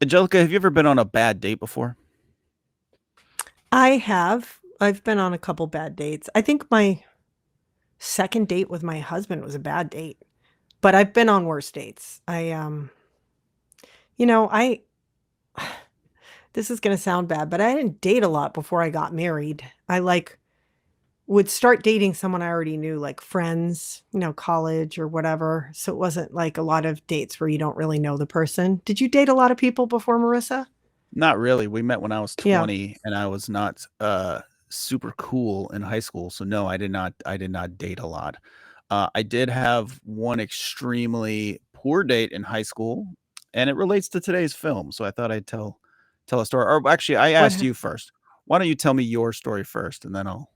Angelica, have you ever been on a bad date before? I have. I've been on a couple bad dates. I think my second date with my husband was a bad date, but I've been on worse dates. You know, I this is going to sound bad, but I didn't date a lot before I got married. I would start dating someone I already knew, like friends, college or whatever. So it wasn't like a lot of dates where you don't really know the person. Did you date a lot of people before, Marissa? Not really. We met when I was Yeah. 20 and I was not super cool in high school. So no, I did not date a lot. I did have one extremely poor date in high school, and it relates to today's film. So I thought I'd tell a story. Or actually, I What asked you first. Why don't you tell me your story first and then I'll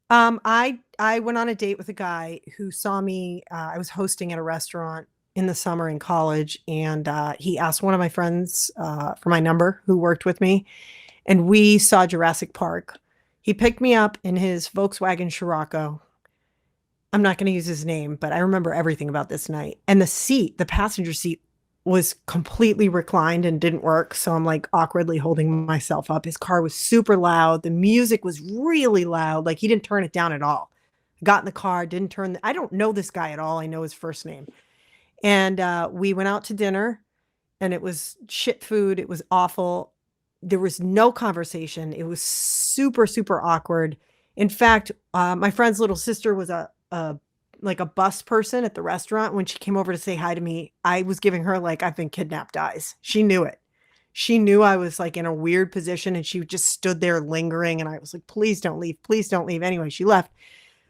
I went on a date with a guy who saw me. I was hosting at a restaurant in the summer in college, and he asked one of my friends for my number who worked with me, and we saw Jurassic Park. He picked me up in his Volkswagen Scirocco. I'm not going to use his name, but I remember everything about this night. And the passenger seat, was completely reclined and didn't work. So I'm like awkwardly holding myself up. His car was super loud. The music was really loud. Like he didn't turn it down at all. Got in the car, didn't I don't know this guy at all. I know his first name. And we went out to dinner and it was shit food. It was awful. There was no conversation. It was super, super awkward. In fact, my friend's little sister was a like a bus person at the restaurant. When she came over to say hi to me, I was giving her like I've been kidnapped eyes. She knew it. She knew I was like in a weird position and she just stood there lingering. And I was like, please don't leave. Please don't leave. Anyway, she left.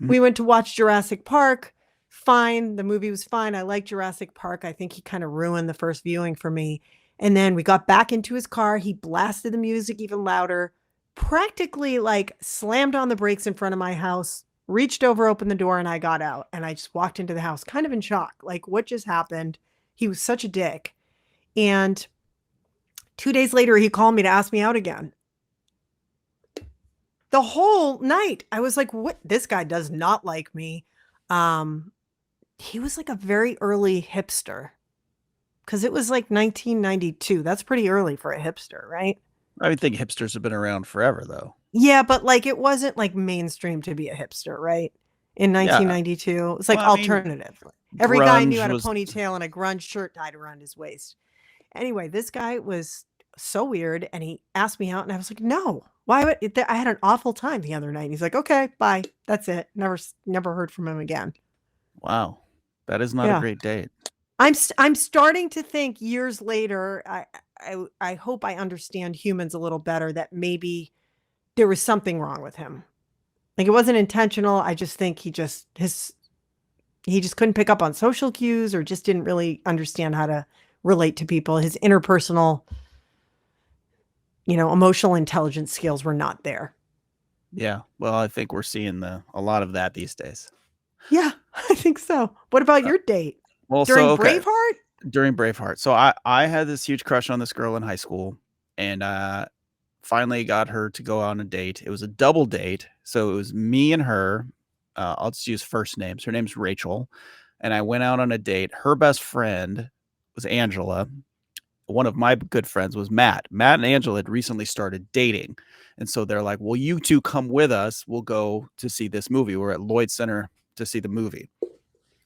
We went to watch Jurassic Park. Fine. The movie was fine. I like Jurassic Park. I think he kind of ruined the first viewing for me. And then we got back into his car. He blasted the music even louder, practically like slammed on the brakes in front of my house, reached over, opened the door, and I got out. And I just walked into the house kind of in shock. Like, what just happened? He was such a dick. And 2 days later, he called me to ask me out again. The whole night, I was like, what? This guy does not like me. Um, he was like a very early hipster because it was like 1992. That's pretty early for a hipster, right? I would think hipsters have been around forever though. Yeah, but like it wasn't like mainstream to be a hipster, right? In Yeah. 1992, it was Well, like I mean, alternative. Every guy knew grunge had a was ponytail and a grunge shirt tied around his waist. Anyway, this guy was so weird and he asked me out and I was like, "No. Why would I had an awful time the other night." And he's like, "Okay, bye. That's it." Never heard from him again. wow. That is not a Yeah. great date. I'm starting to think years later, I hope I understand humans a little better that maybe there was something wrong with him. Like it wasn't intentional. I just think he just couldn't pick up on social cues or just didn't really understand how to relate to people. His interpersonal, emotional intelligence skills were not there. Yeah. Well, I think we're seeing a lot of that these days. Yeah, I think so. What about Uh, your date? well, so During okay, Braveheart? during Braveheart. So I had this huge crush on this girl in high school, and finally got her to go on a date. It was a double date, so it was me and her. I'll just use first names. Her name's Rachel, and I went out on a date. Her best friend was Angela. One of my good friends was Matt. Matt and Angela had recently started dating. And so they're like, well, you two come with us. We'll go to see this movie. We're at Lloyd Center to see the movie.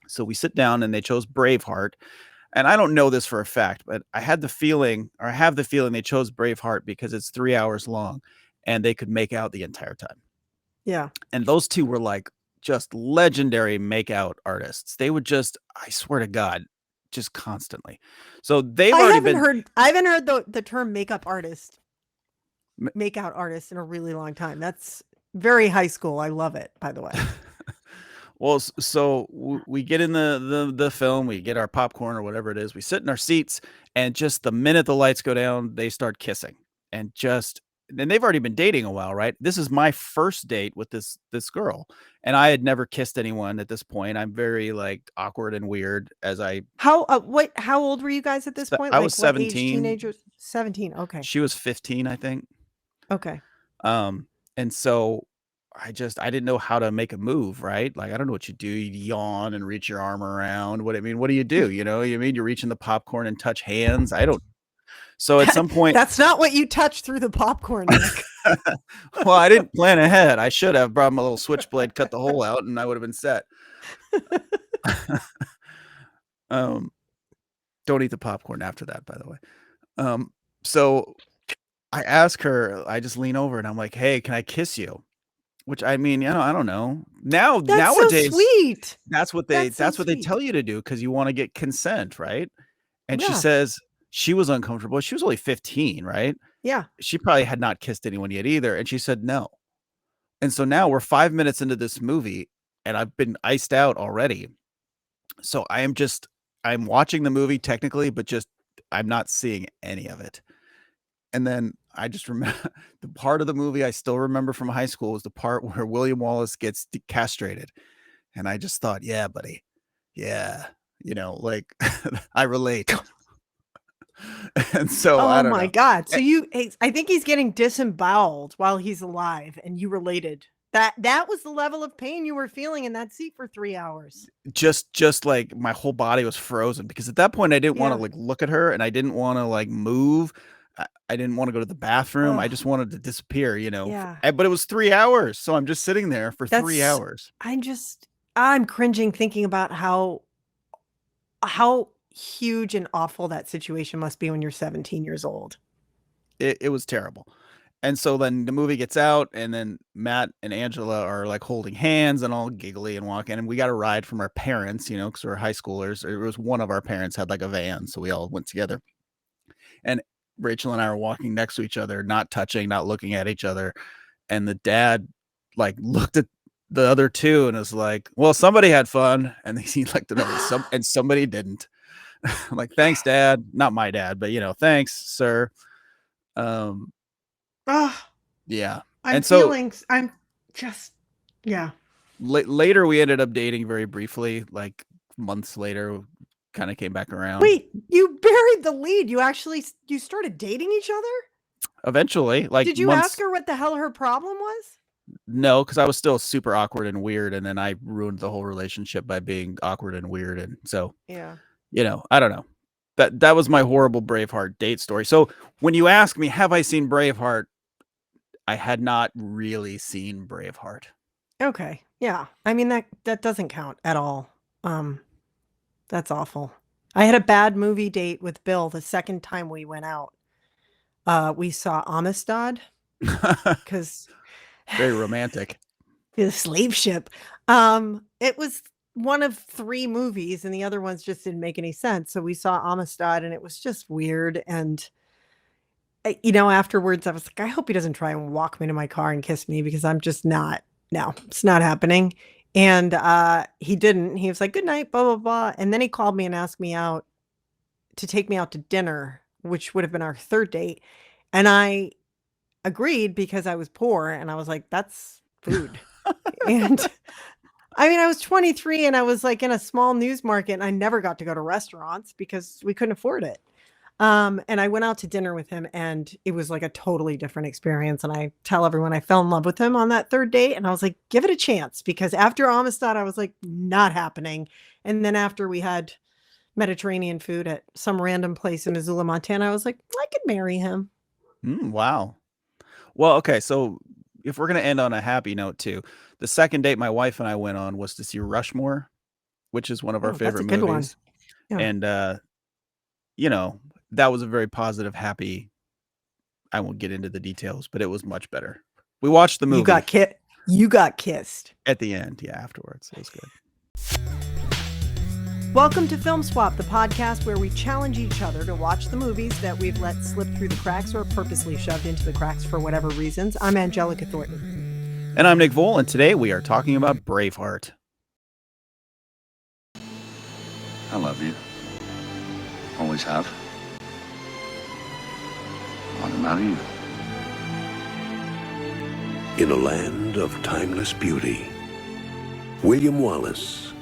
So we sit down and they chose Braveheart. And I don't know this for a fact, but I had the feeling, or I have the feeling they chose Braveheart because it's 3 hours long and they could make out the entire time. Yeah. And those two were like just legendary makeout artists. They would just, I swear to God, just constantly. So they've already been. I haven't heard the term makeup artist, makeout artist in a really long time. That's very high school. I love it, by the way. Well, so we get in the film, we get our popcorn or whatever it is, we sit in our seats, and just the minute the lights go down, they start kissing, and just and they've already been dating a while, right? This is my first date with this girl, and I had never kissed anyone at this point. I'm very like awkward and weird as How old were you guys at this point? I was Like what age 17, teenagers? 17. Okay. she was 15, I think. Okay. And so I didn't know how to make a move, right? Like I don't know what you do. You yawn and reach your arm around. What do you do? You know, you mean you're reaching the popcorn and touch hands. I don't. So at some point, That's not what you touched through the popcorn, Nick. well, I didn't plan ahead. I should have brought my little switchblade, cut the hole out, and I would have been set. Don't eat the popcorn after that, by the way. So I ask her, I just lean over and I'm like, "Hey, can I kiss you?" Which I mean, I don't know. That's so Nowadays, sweet. that's what That's so they sweet. tell you to do because you want to get consent, right? And she Yeah. says she was uncomfortable. She was only 15, right? Yeah. She probably had not kissed anyone yet either, and she said no. And so now we're 5 minutes into this movie, and I've been iced out already. So I'm watching the movie technically, but just I'm not seeing any of it. And then I just remember the part of the movie I still remember from high school was the part where William Wallace gets castrated. And I just thought, yeah, buddy. Yeah. Like I relate. And so I Oh don't my know. God. So I think he's getting disemboweled while he's alive, and you related. That was the level of pain you were feeling in that seat for 3 hours. Just like my whole body was frozen because at that point I didn't want to Yeah. like look at her and I didn't want to like move. I didn't want to go to the bathroom. I Oh, just wanted to disappear, yeah. but it was 3 hours. So I'm just sitting there for 3 That's hours. I'm cringing thinking about how huge and awful that situation must be when you're 17 years old. It was terrible. And so then the movie gets out, and then Matt and Angela are like holding hands and all giggly and walking. And we got a ride from our parents, because we're high schoolers. It was one of our parents had like a van, so we all went together. And Rachel and I are walking next to each other, not touching, not looking at each other. And the dad like looked at the other two and was like, "Well, somebody had fun," and he looked at them, and somebody didn't. I'm like, "Thanks, Dad." Not my dad, but thanks, sir. Um, Oh, yeah. I'm And so feeling I'm just yeah. later we ended up dating very briefly, like months later, kind of came back around. Wait, you buried the lead. You started dating each other? Eventually, like Did you ask months. her what the hell her problem was? No, because I was still super awkward and weird, and then I ruined the whole relationship by being awkward and weird, and so, Yeah. I don't know. That was my horrible Braveheart date story. So, when you ask me, have I seen Braveheart? I had not really seen Braveheart. Okay. Yeah. I mean that doesn't count at all. That's awful. I had a bad movie date with Bill the second time we went out. We saw Amistad because Very romantic. the slave ship. It was one of 3 movies, and the other ones just didn't make any sense. So we saw Amistad, and it was just weird. And afterwards, I was like, I hope he doesn't try and walk me to my car and kiss me because I'm just not. No, it's not happening. And he didn't. He was like, "Good night," blah blah blah. And then he called me and asked me out to take me out to dinner, which would have been our 3rd date. And I agreed because I was poor, and I was like, "That's food." And I mean, I was 23 and I was like in a small news market, and I never got to go to restaurants because we couldn't afford it. And I went out to dinner with him, and it was like a totally different experience. And I tell everyone I fell in love with him on that 3rd date, and I was like, give it a chance, because after Amistad, I was like, not happening. And then after we had Mediterranean food at some random place in Missoula, Montana, I was like, I could marry him. Wow. Well, okay, so if we're gonna end on a happy note too, the second date my wife and I went on was to see Rushmore, which is one of our Oh, that's a favorite good one. movies, Yeah. and, you know, that was a very positive, happy. I won't get into the details, but it was much better. We watched the You got movie you got kissed. at the end, yeah, afterwards, it was good. Welcome to Film Swap, the podcast where we challenge each other to watch the movies that we've let slip through the cracks or purposely shoved into the cracks for whatever reasons. I'm Angelica Thornton. And I'm Nick Voll, and today we are talking about Braveheart. I love you. Always have. I want to marry you. In a land of timeless beauty, William Wallace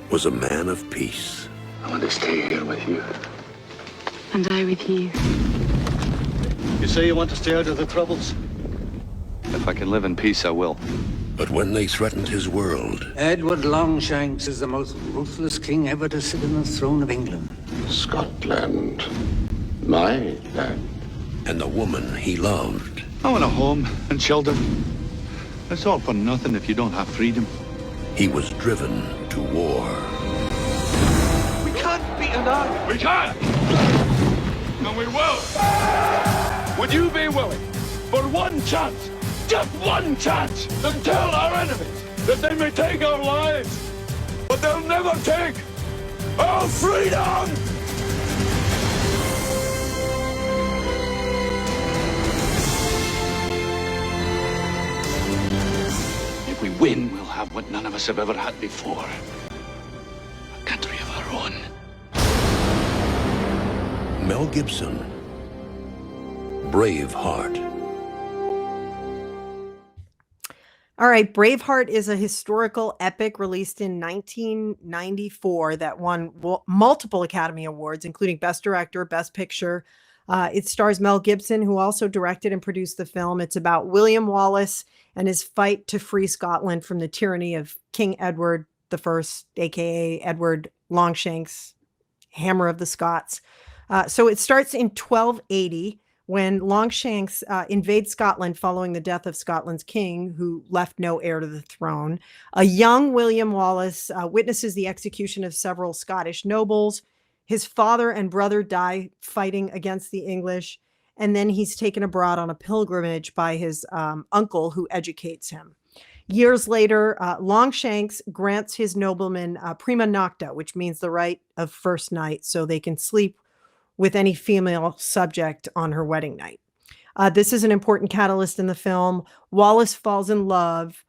was a man of peace. I want to stay here with you. And I with you. You say you want to stay out of the troubles? If I can live in peace, I will. But when they threatened his world, Edward Longshanks is the most ruthless king ever to sit on the throne of England. Scotland, My dad. And the woman he loved. I want a home and shelter. It's all for nothing if you don't have freedom. He was driven to war. We can't beat an army. We can! And we will! Would you be willing, for one chance, just one chance, to tell our enemies that they may take our lives, but they'll never take our freedom? If we win, we'll have what none of us have ever had before. A country of our own. Mel Gibson. Braveheart. All right, Braveheart is a historical epic released in 1994 that won multiple Academy Awards, including Best Director, Best Picture. It stars Mel Gibson, who also directed and produced the film. It's about William Wallace and his fight to free Scotland from the tyranny of King Edward I, aka Edward Longshanks, Hammer of the Scots. So it starts in 1280 when Longshanks invades Scotland following the death of Scotland's king, who left no heir to the throne. A young William Wallace witnesses the execution of several Scottish nobles. His father and brother die fighting against the English, and then he's taken abroad on a pilgrimage by his uncle, who educates him. Years later, Longshanks grants his noblemen prima nocta, which means the right of first night, so they can sleep with any female subject on her wedding night. This is an important catalyst in the film. Wallace falls in love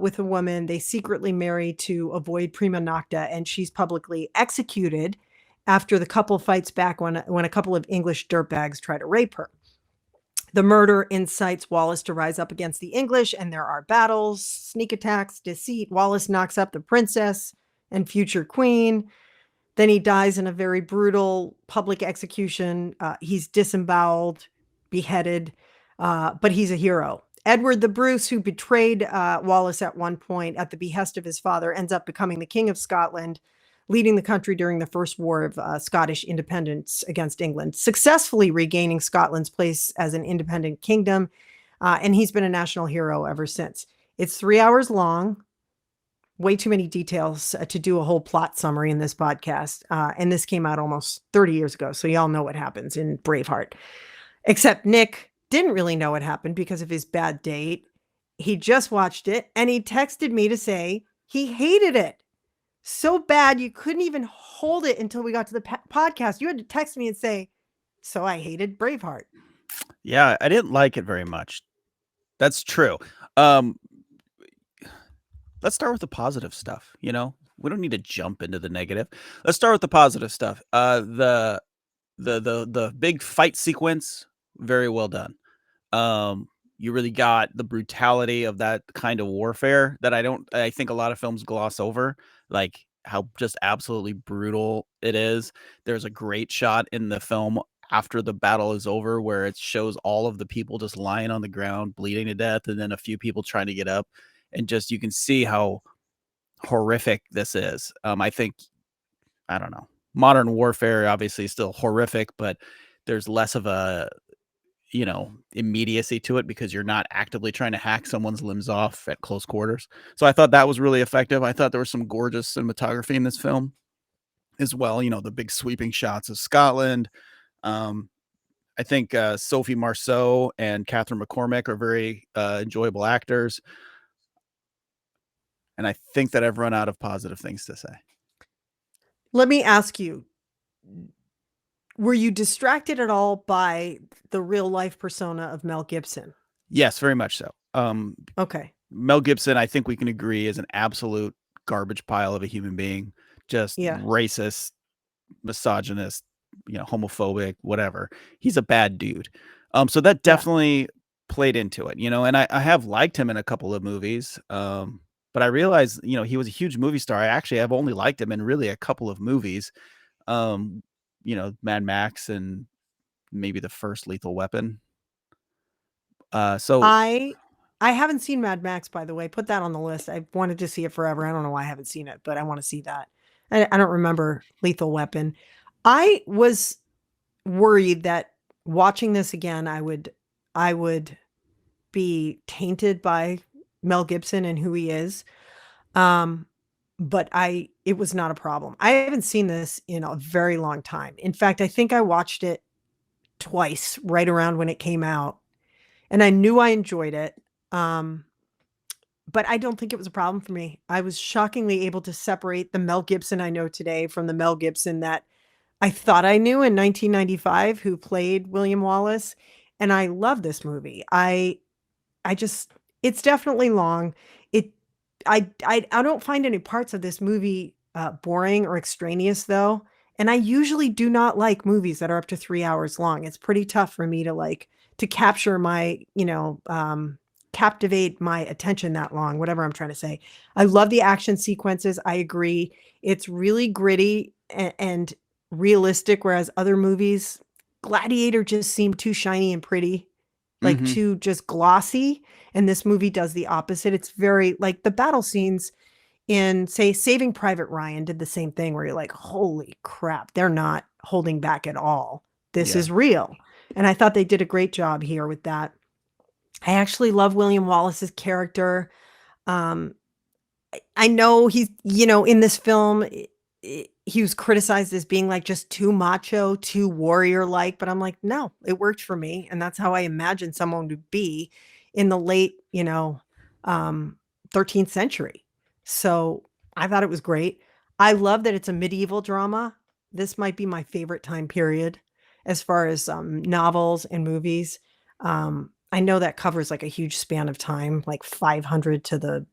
with a woman. They secretly marry to avoid prima nocta, and she's publicly executed after the couple fights back when a couple of English dirtbags try to rape her. The murder incites Wallace to rise up against the English, and there are battles, sneak attacks, deceit. Wallace knocks up the princess and future queen. Then he dies in a very brutal public execution. He's disemboweled, beheaded, but he's a hero. Edward the Bruce, who betrayed Wallace at one point at the behest of his father, ends up becoming the King of Scotland, leading the country during the First War of Scottish independence against England, successfully regaining Scotland's place as an independent kingdom. And he's been a national hero ever since. It's 3 hours long. Way too many details to do a whole plot summary in this podcast. And this came out almost 30 years ago. So y'all know what happens in Braveheart. Except Nick didn't really know what happened because of his bad date. He just watched it and he texted me to say he hated it so bad you couldn't even hold it until we got to the podcast. You had to text me and say, so I hated Braveheart. Yeah, I didn't like it very much. That's true. Let's start with the positive stuff. We don't need to jump into the negative. Let's start with the positive stuff. The big fight sequence, very well done. You really got the brutality of that kind of warfare that I think a lot of films gloss over, like how just absolutely brutal it is. There's a great shot in the film after the battle is over where it shows all of the people just lying on the ground, bleeding to death, and then a few people trying to get up. And just you can see how horrific this is. I think, I don't know, modern warfare obviously is still horrific, but there's less of a, immediacy to it because you're not actively trying to hack someone's limbs off at close quarters. So I thought that was really effective. I thought there was some gorgeous cinematography in this film as well. The big sweeping shots of Scotland. I think Sophie Marceau and Catherine McCormick are very enjoyable actors. And I think that I've run out of positive things to say. Let me ask you, were you distracted at all by the real life persona of Mel Gibson? Yes, very much so. Okay. Mel Gibson, I think we can agree, is an absolute garbage pile of a human being. Just racist, misogynist, homophobic, whatever. He's a bad dude. So that definitely played into it, and I have liked him in a couple of movies. But I realized, he was a huge movie star. I actually have only liked him in really a couple of movies. Mad Max and maybe the first Lethal Weapon. So I haven't seen Mad Max, by the way. Put that on the list. I've wanted to see it forever. I don't know why I haven't seen it, but I want to see that. I don't remember Lethal Weapon. I was worried that watching this again, I would be tainted by Mel Gibson and who he is. Um, but it was not a problem. I haven't seen this in a very long time. In fact, I think I watched it twice right around when it came out, and I knew I enjoyed it. Um, but I don't think it was a problem for me. I was shockingly able to separate the Mel Gibson I know today from the Mel Gibson that I thought I knew in 1995 who played William Wallace, and I love this movie. I just it's definitely long. It I don't find any parts of this movie, boring or extraneous though, and I usually do not like movies that are up to 3 hours long. It's pretty tough for me to to capture my, captivate my attention that long, whatever I'm trying to say. I love the action sequences. I agree. It's really gritty and realistic, whereas other movies, Gladiator just seemed too shiny and pretty, like Mhm. too just glossy. And this movie does the opposite. It's very like the battle scenes in, say, Saving Private Ryan did the same thing where you're like, holy crap, they're not holding back at all. This Yeah. is real. And I thought they did a great job here with that. I actually love William Wallace's character. Um, I know he's, in this film, he was criticized as being like just too macho, too warrior like, but I'm like, no, it worked for me. And that's how I imagine someone to be in the late, 13th century. So I thought it was great. I love that it's a medieval drama. This might be my favorite time period as far as novels and movies. I know that covers like a huge span of time, like 500 to the,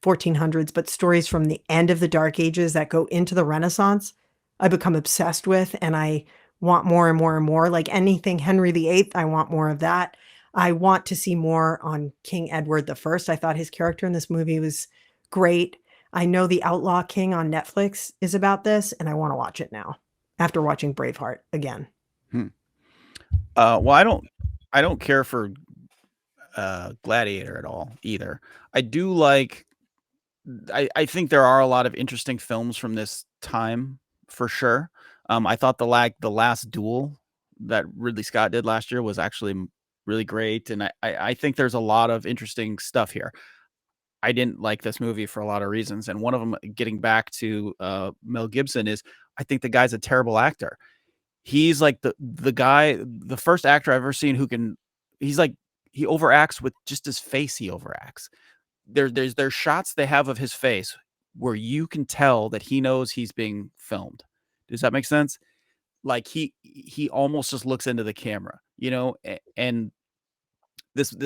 1400s, but stories from the end of the Dark Ages that go into the Renaissance, I become obsessed with, and I want more and more and more. Like anything Henry VIII, I want more of that. I want to see more on King Edward the First. I thought his character in this movie was great. I know The Outlaw King on Netflix is about this, and I want to watch it now after watching Braveheart again. Hmm. Well, I don't care for Gladiator at all either. I do like I think there are a lot of interesting films from this time for sure. I thought the last duel that Ridley Scott did last year was actually really great, and I think there's a lot of interesting stuff here. I didn't like this movie for a lot of reasons, and one of them, getting back to Mel Gibson, is I think the guy's a terrible actor. He's like the guy, the first actor I've ever seen who can. He's like he overacts with just his face. He overacts. There's shots they have of his face where you can tell that he knows he's being filmed. Does that make sense? Like he almost just looks into the camera, and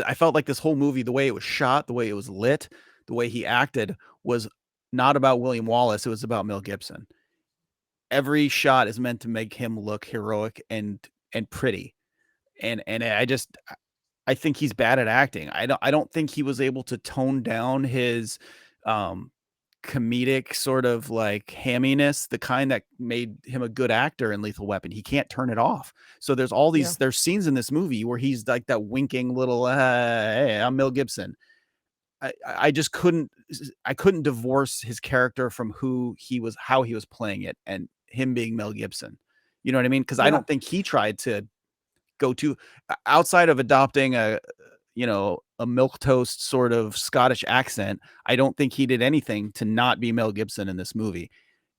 I felt like this whole movie, the way it was shot, the way it was lit, the way he acted was not about William Wallace, it was about Mel Gibson. Every shot is meant to make him look heroic and pretty. And I think he's bad at acting. I don't think he was able to tone down his um comedic sort of like hamminess, the kind that made him a good actor in Lethal Weapon. He can't turn it off. So Yeah. there's scenes in this movie where he's like that winking little hey, I'm Mel Gibson. I just I couldn't divorce his character from who he was, how he was playing it, and him being Mel Gibson. You know what I mean? Because I Yeah. don't think he tried to go to outside of adopting a milk toast sort of Scottish accent. I don't think he did anything to not be Mel Gibson in this movie.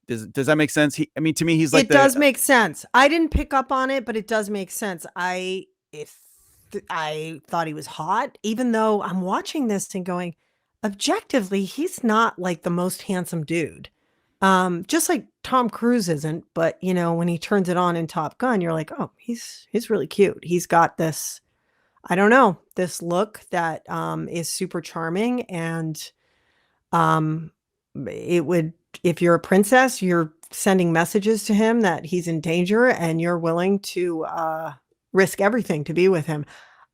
Does that make sense? I mean, to me, he's like It the does make sense. I didn't pick up on it, but it does make sense. If I thought he was hot, even though I'm watching this and going, objectively, he's not like the most handsome dude. Just like Tom Cruise isn't, but when he turns it on in Top Gun, you're like, oh, he's really cute. He's got this, I don't know, this look that is super charming, and um, it would, if you're a princess, you're sending messages to him that he's in danger and you're willing to risk everything to be with him.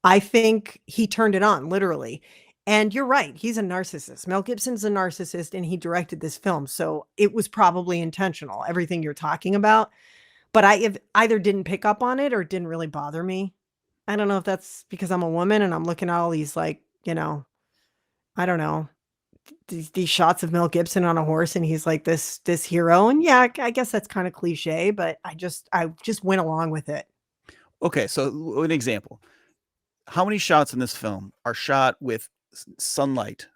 I think he turned it on, literally. And you're right, he's a narcissist. Mel Gibson's a narcissist, and he directed this film. So it was probably intentional, everything you're talking about. But either didn't pick up on it or it didn't really bother me. I don't know if that's because I'm a woman and I'm looking at all these, like, I don't know, these shots of Mel Gibson on a horse, and he's like this hero. And yeah, I guess that's kind of cliche, but I just went along with it. Okay, so an example. How many shots in this film are shot with sunlight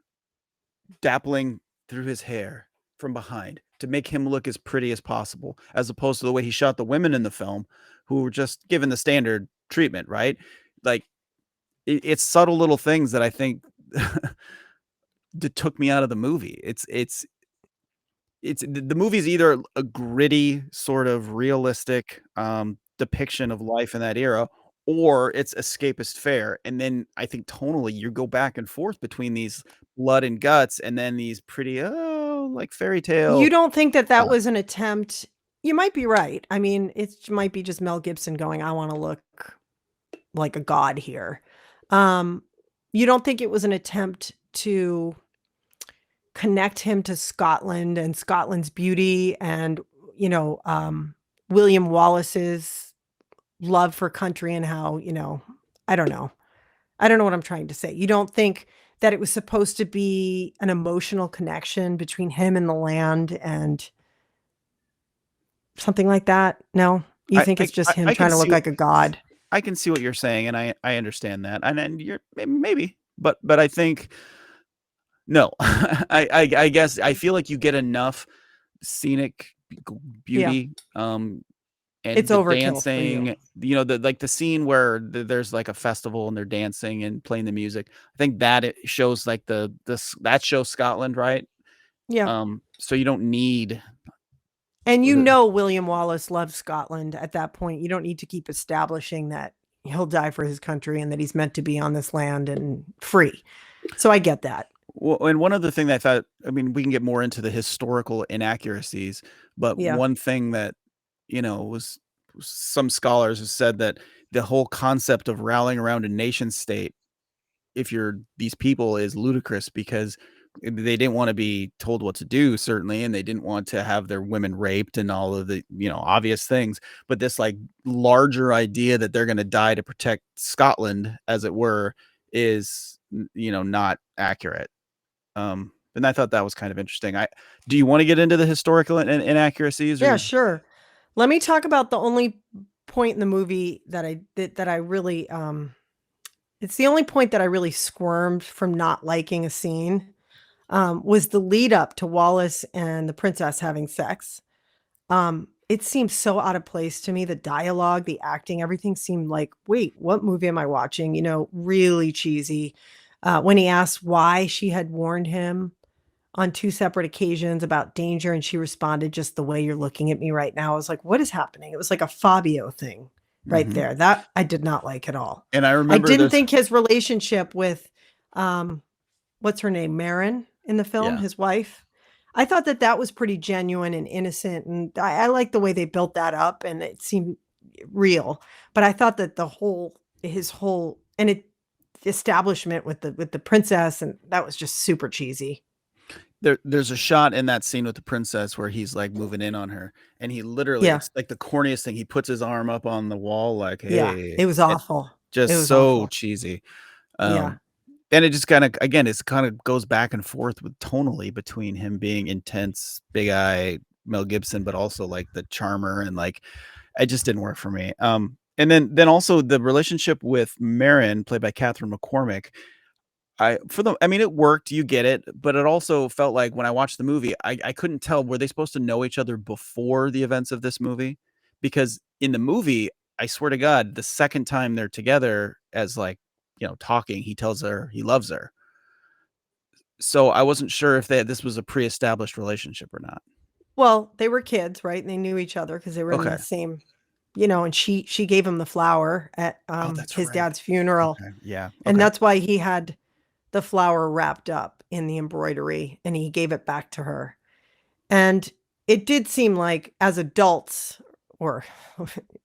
dappling through his hair from behind to make him look as pretty as possible, as opposed to the way he shot the women in the film who were just given the standard treatment, right? Like it's subtle little things that I think that took me out of the movie. It's the movie's either a gritty, sort of realistic, depiction of life in that era, or it's escapist fare, and then I think tonally, you go back and forth between these blood and guts and then these pretty, oh, like fairy You tale don't think that that stuff. was an attempt? You might be right. I mean, it might be just Mel Gibson going, "I wanna look like a god here." Um, you don't think it was an attempt to connect him to Scotland and Scotland's beauty and, you know, William Wallace's love for country and how, I don't know. I don't know what I'm trying to say. You don't think that it was supposed to be an emotional connection between him and the land and something like that? No? You I think I it's just I him I can trying to look see like a god? I can see what you're saying, and I understand that, and you're maybe, but I think no. I guess I feel like you get enough scenic b Yeah. beauty, and It's the overkill for you. dancing, the scene where there's, like, a festival and they're dancing and playing the music. I think that it shows, like, that shows Scotland, right? Yeah. So you don't need And the William Wallace loves Scotland at that point. You don't need to keep establishing that he'll die for his country and that he's meant to be on this land and free. So I get that. well, and one other thing that I thought I mean, we can get more into the historical inaccuracies, but Yeah. one thing that, was some scholars have said that the whole concept of rallying around a nation state if you're these people is ludicrous because they didn't want to be told what to do certainly and they didn't want to have their women raped and all of the obvious things, but this like larger idea that they're going to die to protect Scotland as it were is not accurate. And I thought that was kind of interesting. I Do you want to get into the historical inaccuracies Yeah, or sure. Let me talk about the only point in the movie that I really it's the only point that I really squirmed from not liking a scene was the lead up to Wallace and the princess having sex. It seemed so out of place to me. The dialogue, the acting, everything seemed like, wait, what movie am I watching? Really cheesy. When he asked why she had warned him on 2 separate occasions about danger, and she responded just the way you're looking at me right now. I was like, "What is happening?" It was like a Fabio thing right Mhm. there. That I did not like at all. And I I remember didn't this. think his relationship with, um, what's her name, Marin in the film, Yeah. his wife, I thought that that was pretty genuine and innocent, and I liked the way they built that up, and it seemed real. But I thought that his whole and it establishment with the princess, and that was just super cheesy. There's a shot in that scene with the princess where he's, like, moving in on her, and he literally Yeah. it's like the corniest thing, he puts his arm up on the wall like, Yeah, "Hey." it was It awful. It just was so awful. cheesy. Yeah. Um, and it just kinda again, it's kinda goes back and forth with tonally between him being intense, big eye Mel Gibson, but also, like, the charmer and, like, it just didn't work for me. And then also the relationship with Marin, played by Catherine McCormick, I mean, it worked, you get it, but it also felt like when I watched the movie, I couldn't tell, were they supposed to know each other before the events of this movie? Because in the movie, I swear to God, the second time they're together as, like, talking, he tells her he loves her. So I wasn't sure if this was a pre-established relationship or not. Well, they were kids, right? And they knew each other because they were in the Okay. same, and she gave him the flower at, Oh, that's his right. dad's funeral, Okay. Yeah. and Okay. that's why he had the flower wrapped up in the embroidery, and he gave it back to her. And it did seem like as adults or,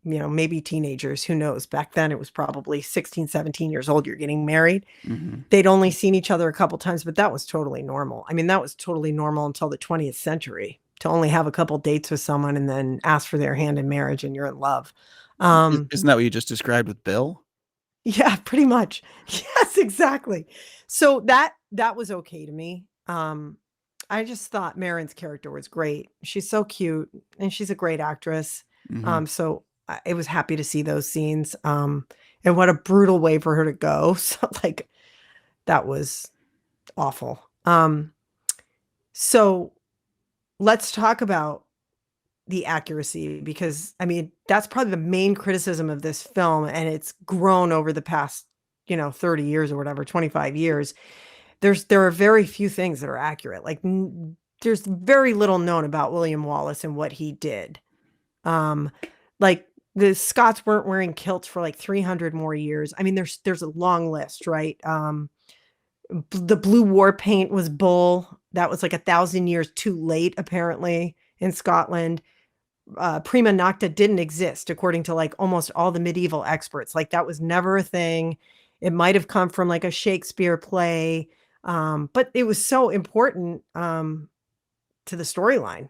maybe teenagers, who knows? Back then, it was probably 16, 17 years old, you're getting married. Mhm. They'd only seen each other a couple times, but that was totally normal. I mean, that was totally normal until the 20th century to only have a couple dates with someone and then ask for their hand in marriage and you're in love. Um, Isn't that what you just described with Bill? yeah, pretty much. Yes, exactly. So that was okay to me. I just thought Marin's character was great. She's so cute and she's a great actress. Mhm. So I was happy to see those scenes. And what a brutal way for her to go. So like that was awful. So let's talk about the accuracy because I mean that's probably the main criticism of this film, and it's grown over the past 30 years or whatever, 25 years. There are very few things that are accurate. Like there's very little known about William Wallace and what he did. Um, like the Scots weren't wearing kilts for like 300 more years. I mean, there's a long list, right? The blue war paint was bull. That was like 1,000 years too late, apparently, in Scotland. Prima nocta didn't exist, according to like almost all the medieval experts. Like that was never a thing. It might have come from like a Shakespeare play, but it was so important to the storyline,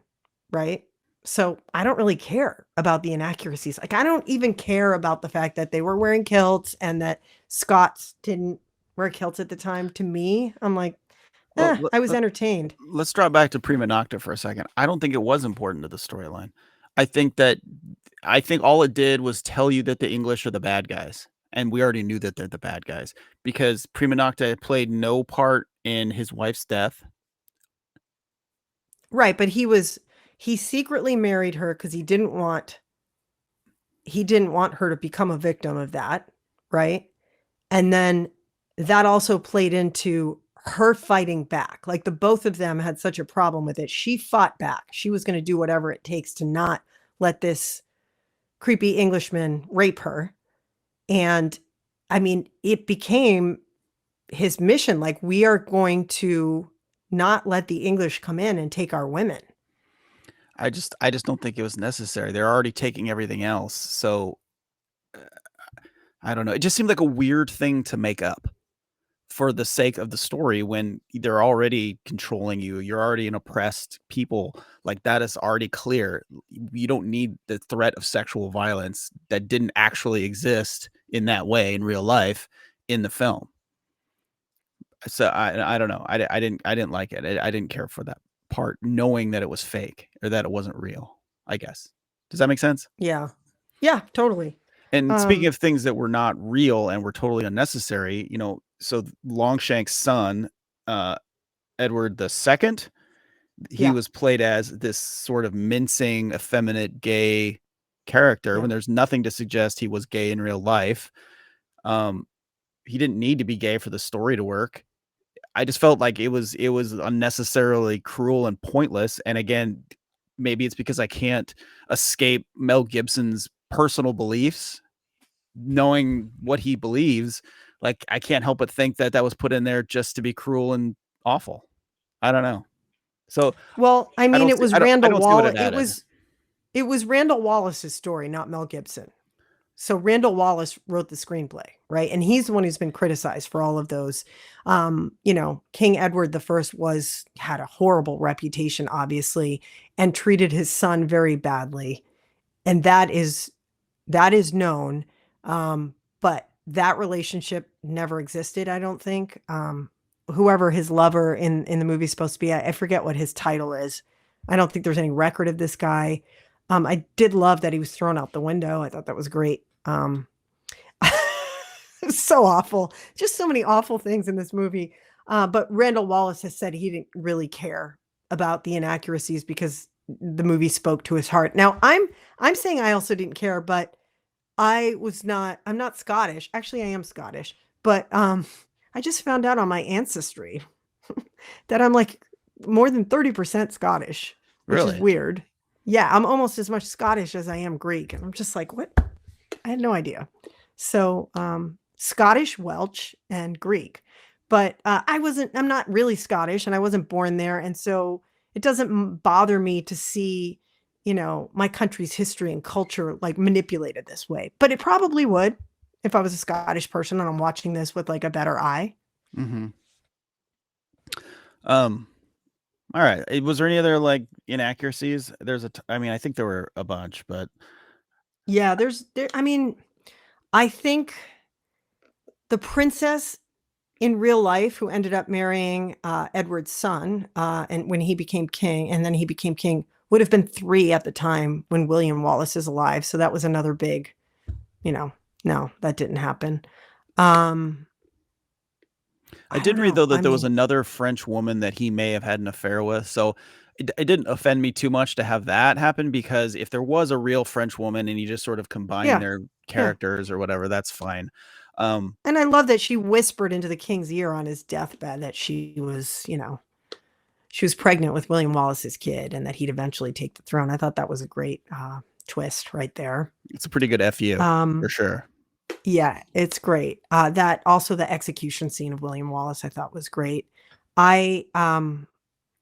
right? So I don't really care about the inaccuracies. Like I don't even care about the fact that they were wearing kilts and that Scots didn't wear kilts at the time. To me, I'm like, Well, I was entertained. let's drop back to Prima Nocta for a second. I don't think it was important to the storyline. I think all it did was tell you that the English are the bad guys, and we already knew that they're the bad guys because Prima Nocta played no part in his wife's death. Right, but he secretly married her because he didn't want her to become a victim of that, right? And then that also played into her fighting back. Like the both of them had such a problem with it. She fought back. She was going to do whatever it takes to not let this creepy Englishman rape her. And I mean, it became his mission. Like, we are going to not let the English come in and take our women. I just don't think it was necessary. They're already taking everything else. So I don't know. It just seemed like a weird thing to make up for the sake of the story when they're already controlling you. You're already an oppressed people. Like that is already clear. You don't need the threat of sexual violence that didn't actually exist in that way in real life in the film. So I don't know. I didn't like it. I didn't care for that part, knowing that it was fake or that it wasn't real, I guess. Does that make sense? Yeah. Yeah, totally. And speaking of things that were not real and were totally unnecessary, so Longshank's son, Edward II, he was played as this sort of mincing, effeminate, gay character when there's nothing to suggest he was gay in real life. He didn't need to be gay for the story to work. I just felt like it was unnecessarily cruel and pointless. And again, maybe it's because I can't escape Mel Gibson's personal beliefs, knowing what he believes. Like I can't help but think that was put in there just to be cruel and awful. I don't know. So, well, I mean, it was Randall Wallace. It was Randall Wallace's story, not Mel Gibson. So Randall Wallace wrote the screenplay, right? And he's the one who's been criticized for all of those. King Edward I had a horrible reputation, obviously, and treated his son very badly. And that is known. But that relationship never existed, I don't think. Whoever his lover in the movie is supposed to be, I forget what his title is. I don't think there's any record of this guy. I did love that he was thrown out the window. I thought that was great. So awful. Just so many awful things in this movie. But Randall Wallace has said he didn't really care about the inaccuracies because the movie spoke to his heart. Now, I'm saying I also didn't care, but I'm not Scottish. Actually, I am Scottish, but I just found out on my ancestry that I'm like more than 30% Scottish, which is weird. Yeah, I'm almost as much Scottish as I am Greek. And I'm just like, what? I had no idea. So Scottish, Welsh, and Greek. But I'm not really Scottish and I wasn't born there. And so it doesn't bother me to see, my country's history and culture like manipulated this way. But it probably would if I was a Scottish person and I'm watching this with like a better eye. Mm-hmm. All right. Was there any other like inaccuracies? I think there were a bunch, but yeah, I think the princess in real life who ended up marrying Edward's son, and when he became king, and then he became king, would have been 3 at the time when William Wallace is alive. So that was another big, no, that didn't happen. I I did don't read know. though that I there was mean, another French woman that he may have had an affair with, so it didn't offend me too much to have that happen, because if there was a real French woman and you just sort of combine yeah, their yeah. characters or whatever, that's fine. Um, And I love that she whispered into the king's ear on his deathbed that she was pregnant with William Wallace's kid and that he'd eventually take the throne. I thought that was a great twist right there. it's a pretty good FU for Um, sure. yeah, it's great. That also the execution scene of William Wallace I thought was great. I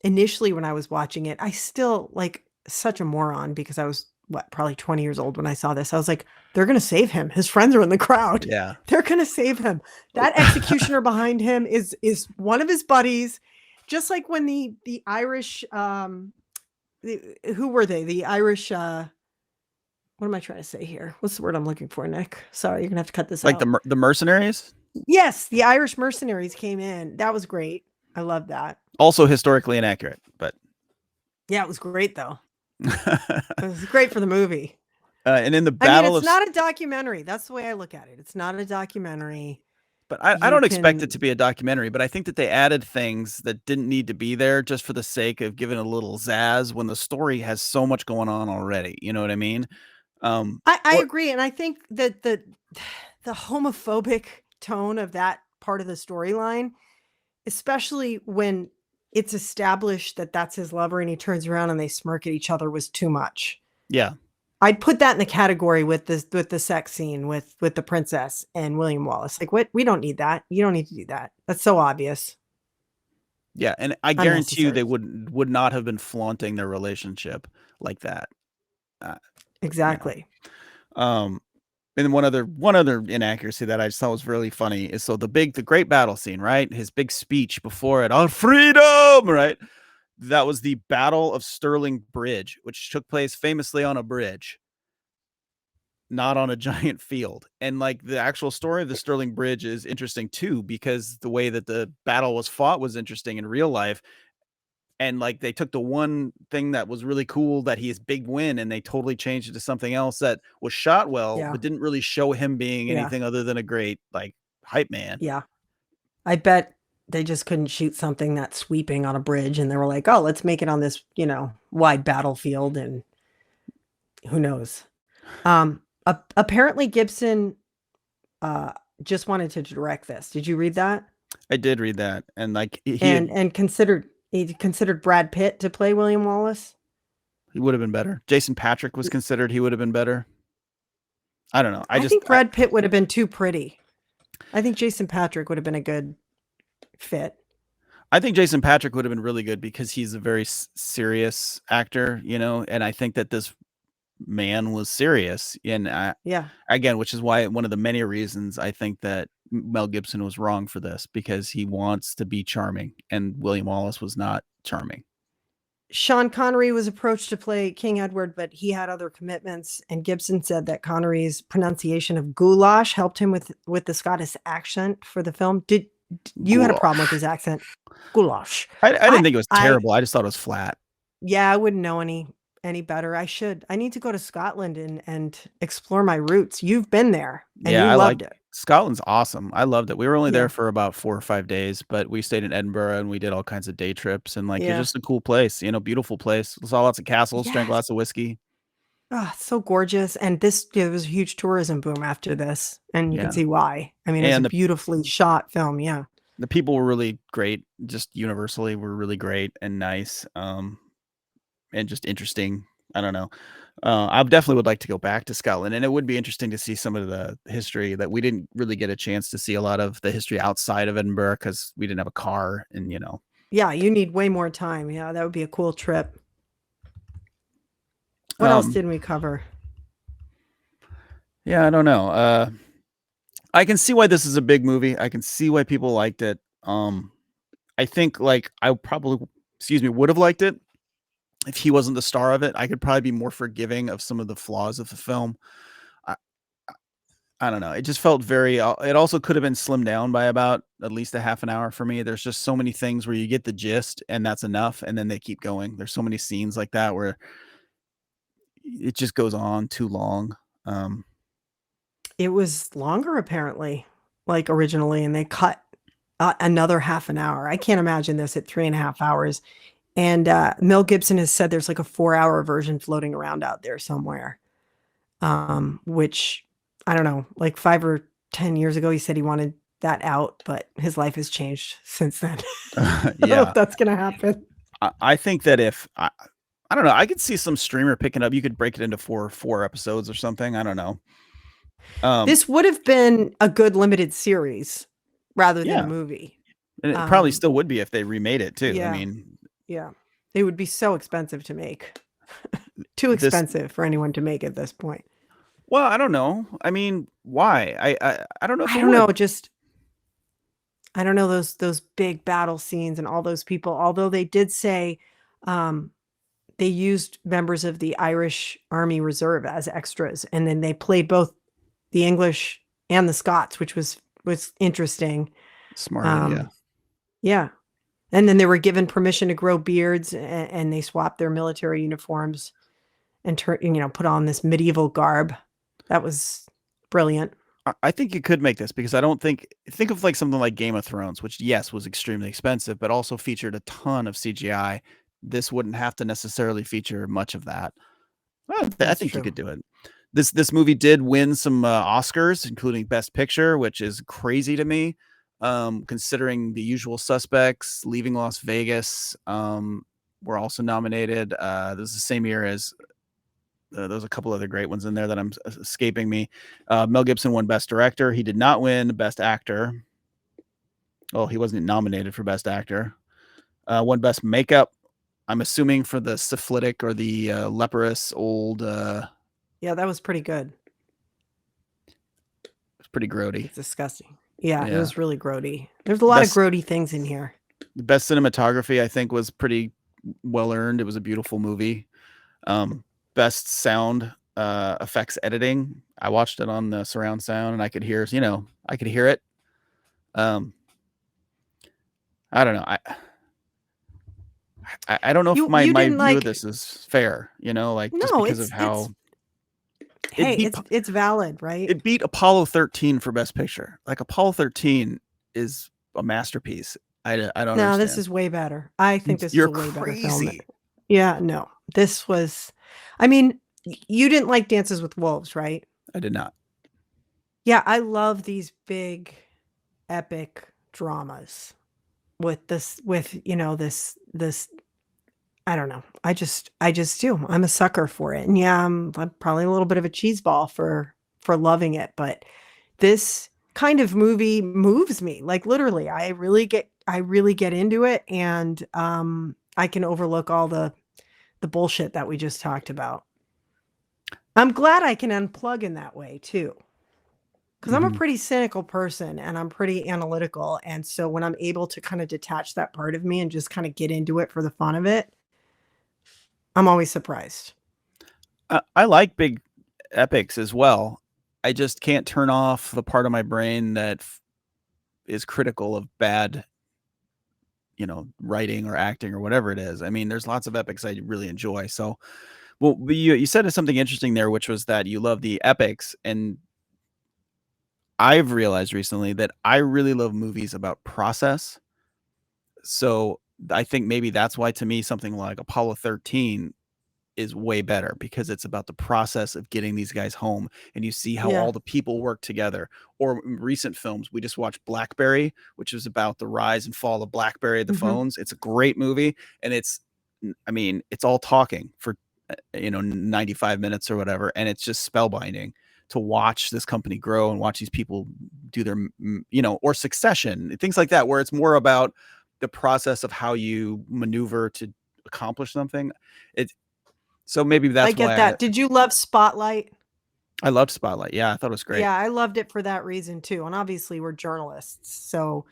initially when I was watching it, I still like such a moron because I was probably 20 years old when I saw this. I was like, they're going to save him. His friends are in the crowd. Yeah. They're going to save him. That executioner behind him is one of his buddies. Just like when the Irish who were they? The Irish what am I trying to say here? What's the word I'm looking for, Nick? Sorry, you're going to have to cut this Like out. the mercenaries? Yes, the Irish mercenaries came in. That was great. I love that. Also historically inaccurate, but Yeah, it was great though. It was great for the movie. and in the I mean, battle it's of not a documentary. That's the way I look at it. It's not a documentary. But I You don't expect it can to be a documentary, but I think that they added things that didn't need to be there just for the sake of giving a little zazz when the story has so much going on already. You know what I mean? I Or agree, and I think that the homophobic tone of that part of the storyline, especially when it's established that that's his lover and he turns around and they smirk at each other, was too much. yeah, I'd put that in the category with the sex scene with the princess and William Wallace. Like, what? We don't need that. You don't need to do that. That's so obvious. yeah, and I guarantee you they Unnecessary. would not have been flaunting their relationship like that. You know. Exactly. And one other inaccuracy that I just thought was really funny is the great battle scene, right? His big speech before it, "Our freedom," right? That was the Battle of Stirling Bridge, which took place famously on a bridge, not on a giant field. And like the actual story of the Stirling Bridge is interesting too, because the way that the battle was fought was interesting in real life. And like they took the one thing that was really cool, that his big win, and they totally changed it to something else that was shot well, Yeah. but didn't really show him being Yeah. anything other than a great like hype man. Yeah. I bet they just couldn't shoot something that sweeping on a bridge, and they were like, "Oh, let's make it on this, wide battlefield," and who knows? Apparently Gibson just wanted to direct this. Did you read that? I did read that, and like And he considered Brad Pitt to play William Wallace. he would have been better. Jason Patrick was considered. He would have been better. I don't know. I think Brad Pitt would have been too pretty. I think Jason Patrick would have been a good fit. I think Jason Patrick would have been really good because he's a very serious actor, and I think that this man was serious. And Yeah. again, which is why one of the many reasons I think that Mel Gibson was wrong for this, because he wants to be charming and William Wallace was not charming. Sean Connery was approached to play King Edward, but he had other commitments. And Gibson said that Connery's pronunciation of goulash helped him with the Scottish accent for the film. Did you had a problem with his accent? Goulash. I didn't think it was terrible. I just thought it was flat. Yeah, I wouldn't know any better. I need to go to Scotland and explore my roots. You've been there and Yeah, you I loved like it. Scotland's awesome. I loved it. We were only Yeah. there for about 4 or 5 days, but we stayed in Edinburgh and we did all kinds of day trips, and like Yeah. it's just a cool place, beautiful place. Saw lots of castles, drank Yes. lots of whiskey. Oh, so gorgeous. And there was a huge tourism boom after this, and you Yeah. can see why. I mean, it's And a beautifully shot film. Yeah. the people were really great, just universally were really great and nice, and just interesting. I don't know. I definitely would like to go back to Scotland, and it would be interesting to see some of the history that we didn't really get a chance to see, a lot of the history outside of Edinburgh because we didn't have a car, and Yeah, you need way more time. Yeah, that would be a cool trip. What else did we cover? Yeah, I don't know. I can see why this is a big movie. I can see why people liked it. I think like I probably, would have liked it if he wasn't the star of it. I could probably be more forgiving of some of the flaws of the film. I don't know. It just felt very. It also could have been slimmed down by about at least a half an hour for me. There's just so many things where you get the gist and that's enough, and then they keep going. There's so many scenes like that where it just goes on too long. Um, It was longer apparently, like originally, and they cut another half an hour. I can't imagine this at 3.5 hours. And Mel Gibson has said there's like a 4-hour version floating around out there somewhere. Which I don't know, like 5 or 10 years ago, he said he wanted that out, but his life has changed since then. I don't know yeah, if that's gonna happen. I think that if I don't know, I could see some streamer picking up. You could break it into four episodes or something. I don't know. This would have been a good limited series rather than a Yeah, movie. and it probably Um, still would be if they remade it too. I yeah, mean, yeah. It would be so expensive to make. Too this. expensive for anyone to make at this point. Well, I don't know. I mean, why? I don't know if I it don't know, would. just I don't know those big battle scenes and all those people, although they did say um they used members of the Irish Army Reserve as extras, and then they played both the English and the Scots, which was interesting. Smart idea. Um, yeah, and then they were given permission to grow beards, and they swapped their military uniforms and put on this medieval garb. That was brilliant. I think you could make this because I don't think of like something like Game of Thrones, which yes was extremely expensive, but also featured a ton of CGI. This wouldn't have to necessarily feature much of that. Well, I That's think you true. could do it. This movie did win some Oscars, including Best Picture, which is crazy to me, considering The Usual Suspects, Leaving Las Vegas, were also nominated. This is the same year as there's a couple other great ones in there that I'm escaping me. Mel Gibson won Best Director. He did not win Best Actor. Oh, he wasn't nominated for Best Actor. Won Best Makeup. I'm assuming for the syphilitic or the leprous old. Yeah, that was pretty good. It's pretty grody. It's disgusting. Yeah, it Yeah. was really grody. There's a lot of Best grody things in here. The best cinematography, I think, was pretty well earned. It was a beautiful movie. Best sound effects editing. I watched it on the surround sound, and I could hear, I could hear it. I don't know. I don't know if You my didn't view like of this is fair. Like just No, because of how hey, it beat it's valid, right? it beat Apollo 13 for Best Picture. Like Apollo 13 is a masterpiece. I don't No, understand. this is way better. I think this is You're a way better film. crazy. Yeah, no. This was I mean, you didn't like Dances with Wolves, right? I did not. Yeah, I love these big epic dramas with this I don't know. I just do. I'm a sucker for it. And yeah, I'm probably a little bit of a cheeseball for loving it, but this kind of movie moves me. Like literally, I really get into it, and I can overlook all the bullshit that we just talked about. I'm glad I can unplug in that way too. Because I'm a pretty cynical person and I'm pretty analytical. And so when I'm able to kind of detach that part of me and just kind of get into it for the fun of it, I'm always surprised. I like big epics as well. I just can't turn off the part of my brain that is critical of bad, writing or acting or whatever it is. I mean, there's lots of epics I really enjoy. So, well, you said something interesting there, which was that you love the epics, and I've realized recently that I really love movies about process. So I think maybe that's why to me something like Apollo 13 is way better, because it's about the process of getting these guys home, and you see how Yeah. all the people work together. Or in recent films, we just watched BlackBerry, which is about the rise and fall of BlackBerry, the phones. It's a great movie, and it's all talking for 95 minutes or whatever, and it's just spellbinding to watch this company grow and watch these people do their or Succession, things like that, where it's more about the process of how you maneuver to accomplish something. So maybe that's I get why that. Did you love Spotlight? I loved Spotlight. Yeah, I thought it was great. Yeah, I loved it for that reason too. And obviously we're journalists. So,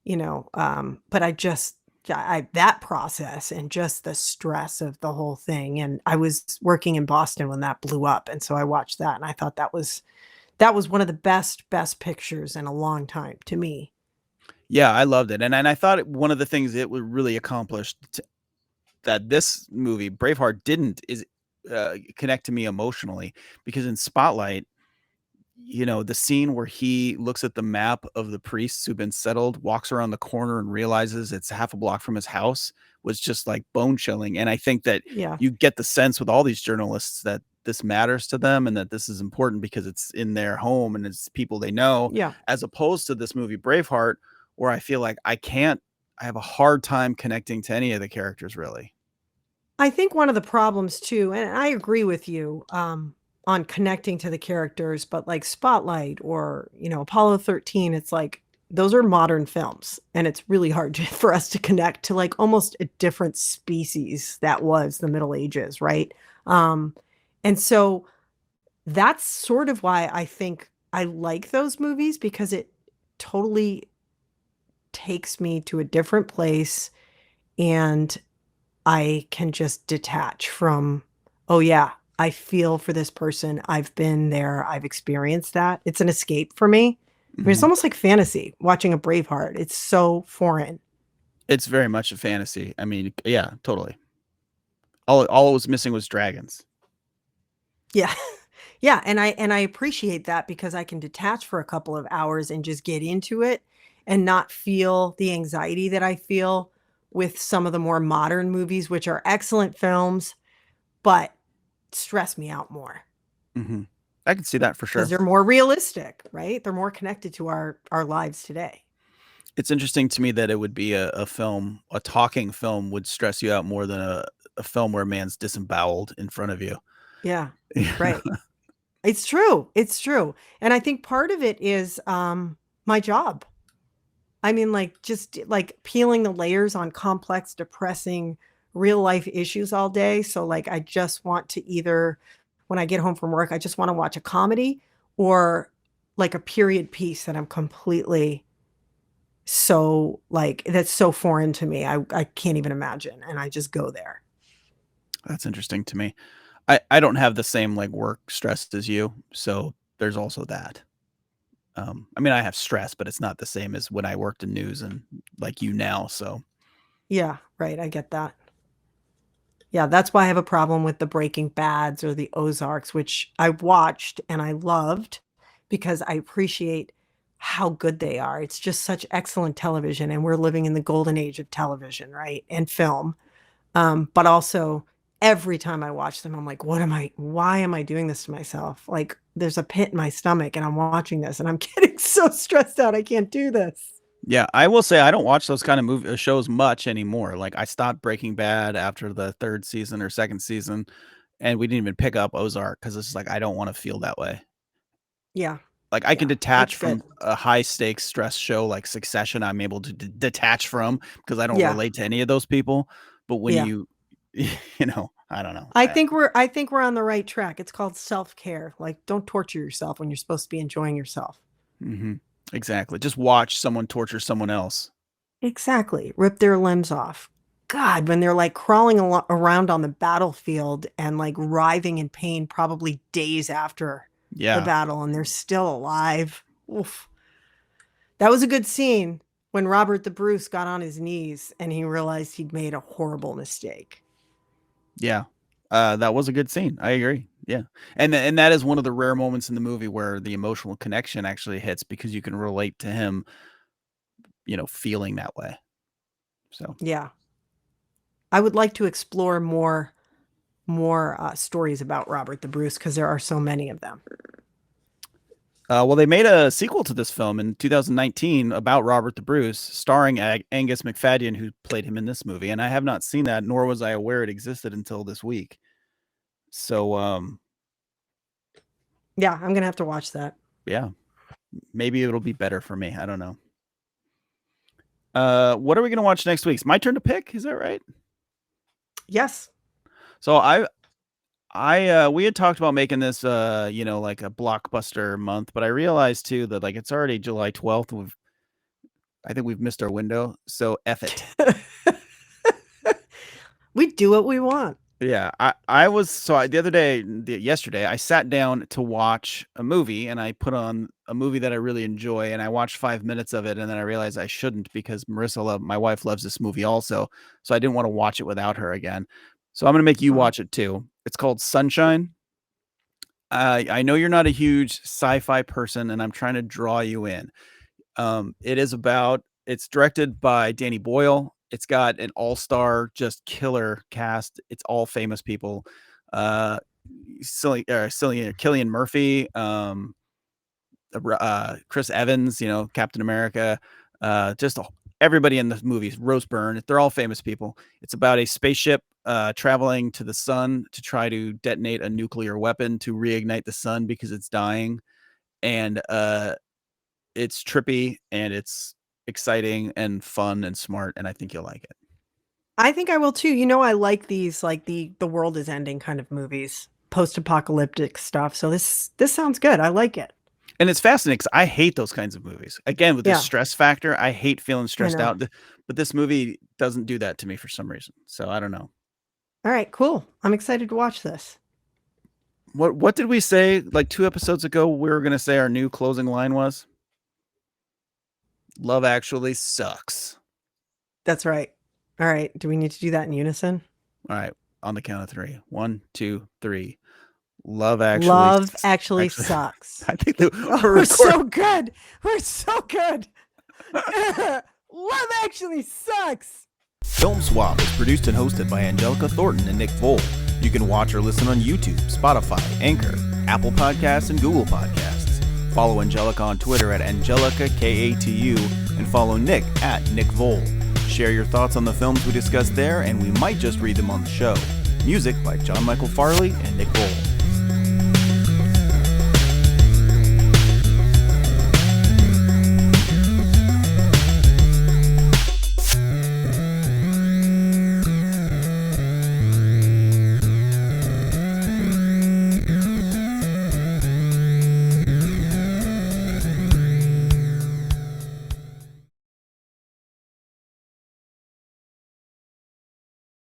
but that process and just the stress of the whole thing. And I was working in Boston when that blew up. And so I watched that and I thought that was one of the best pictures in a long time to me. Yeah, I loved it, and I thought one of the things it would really accomplished that this movie, Braveheart, didn't is connect to me emotionally, because in Spotlight, the scene where he looks at the map of the priests who've been settled, walks around the corner and realizes it's half a block from his house was just like bone chilling. And I think that Yeah. you get the sense with all these journalists that this matters to them and that this is important because it's in their home and it's people they know, Yeah. as opposed to this movie Braveheart, where I feel like I have a hard time connecting to any of the characters really. I think one of the problems too, and I agree with you, on connecting to the characters, but like Spotlight or, Apollo 13, it's like those are modern films, and it's really hard for us to connect to like almost a different species that was the Middle Ages, right? Um, and so that's sort of why I think I like those movies because it totally takes me to a different place and I can just detach from, "Oh, yeah, I feel for this person. I've been there. I've experienced that." It's an escape for me. I mean, it's Mhm. almost like fantasy watching a Braveheart. It's so foreign. It's very much a fantasy. I mean, yeah, totally. All it was missing was dragons. Yeah. Yeah, and I appreciate that because I can detach for a couple of hours and just get into it and not feel the anxiety that I feel with some of the more modern movies, which are excellent films, but stress me out more. Mhm. I can see that for 'Cause sure. they're more realistic, right? They're more connected to our lives today. It's interesting to me that it would be a film, a talking film would stress you out more than a film where a man's disemboweled in front of you. Yeah, right. It's true, and I think part of it is, my job. I mean, like, just, like, peeling the layers on complex, depressing, real life issues all day, so, like, I just want to either when I get home from work, I just wanna watch a comedy or, like, a period piece that I'm completely so, like, that's so foreign to me, I can't even imagine, and I just go there. That's interesting to me. I don't have the same, like, work stress as you, so there's also that. I mean, I have stress, but it's not the same as when I worked in news and like you now, so Yeah, right, I get that. Yeah, that's why I have a problem with the Breaking Bads or the Ozarks, which I watched and I loved because I appreciate how good they are. It's just such excellent television, and we're living in the golden age of television, right? And film. But also every time I watch them, I'm like, why am I doing this to myself? Like there's a pit in my stomach and I'm watching this and I'm getting so stressed out. I can't do this. yeah, I will say I don't watch those kind of shows much anymore. Like, I stopped Breaking Bad after the 3rd season or 2nd season, and we didn't even pick up Ozark because it's like, I don't wanna feel that way. Yeah. Like, I can Yeah. detach That's good. from a high stakes stress show like Succession, I'm able to detach from because I don't Yeah. relate to any of those people, but when Yeah. you I don't know. I think we're on the right track. It's called self-care. Like, don't torture yourself when you're supposed to be enjoying yourself. Mhm. Exactly. Just watch someone torture someone else. Exactly. Rip their limbs off. God, when they're like crawling around on the battlefield and like writhing in pain, probably days after the Yeah. battle, and they're still alive. Oof. That was a good scene when Robert the Bruce got on his knees and he realized he'd made a horrible mistake. Yeah. That was a good scene. I agree. Yeah. And that is one of the rare moments in the movie where the emotional connection actually hits because you can relate to him, feeling that way. So, Yeah. I would like to explore more stories about Robert the Bruce because there are so many of them. well, they made a sequel to this film in 2019 about Robert the Bruce, starring Angus McFadden, who played him in this movie. And I have not seen that, nor was I aware it existed until this week. So, Yeah, I'm gonna have to watch that. yeah, maybe it'll be better for me. I don't know. What are we gonna watch next week? It's my turn to pick. Is that right? Yes. So we had talked about making this, like a blockbuster month, but I realized too that like it's already July 12th. I think we've missed our window. So F it. We do what we want. Yeah, the other day, yesterday, I sat down to watch a movie, and I put on a movie that I really enjoy, and I watched 5 minutes of it, and then I realized I shouldn't because my wife loves this movie also, so I didn't want to watch it without her again. So I'm gonna make you Oh. watch it too. It's called Sunshine. I know you're not a huge sci-fi person, and I'm trying to draw you in. It's directed by Danny Boyle. It's got an all-star, just killer cast. It's all famous people. Uh, Cillian Murphy, Chris Evans, Captain America, everybody in the movies, Rose Byrne. They're all famous people. It's about a spaceship traveling to the sun to try to detonate a nuclear weapon to reignite the sun because it's dying. And it's trippy and it's exciting and fun and smart, and I think you'll like it. I think I will too. I like these like the world is ending kind of movies, post-apocalyptic stuff. So this sounds good. I like it. And it's fascinating because I hate those kinds of movies. Again, with the Yeah, stress factor, I hate feeling I stressed know. out. But this movie doesn't do that to me for some reason. So I don't know. All right, cool. I'm excited to watch this. What did we say like 2 episodes ago? We were gonna say our new closing line was Love Actually sucks. That's right. All right. Do we need to do that in unison? All right, on the count of 3. 1, 2, 3. Love Actually sucks. I think that Oh, we're we're recording. so good. We're so good. Love actually sucks. Film Swap is produced and hosted by Angelica Thornton and Nick Voll. You can watch or listen on YouTube, Spotify, Anchor, Apple Podcasts, and Google Podcasts. Follow Angelica on Twitter at AngelicaKATU and follow Nick at Nick Voll. Share your thoughts on the films we discussed there, and we might just read them on the show. Music by John Michael Farley and Nick Voll.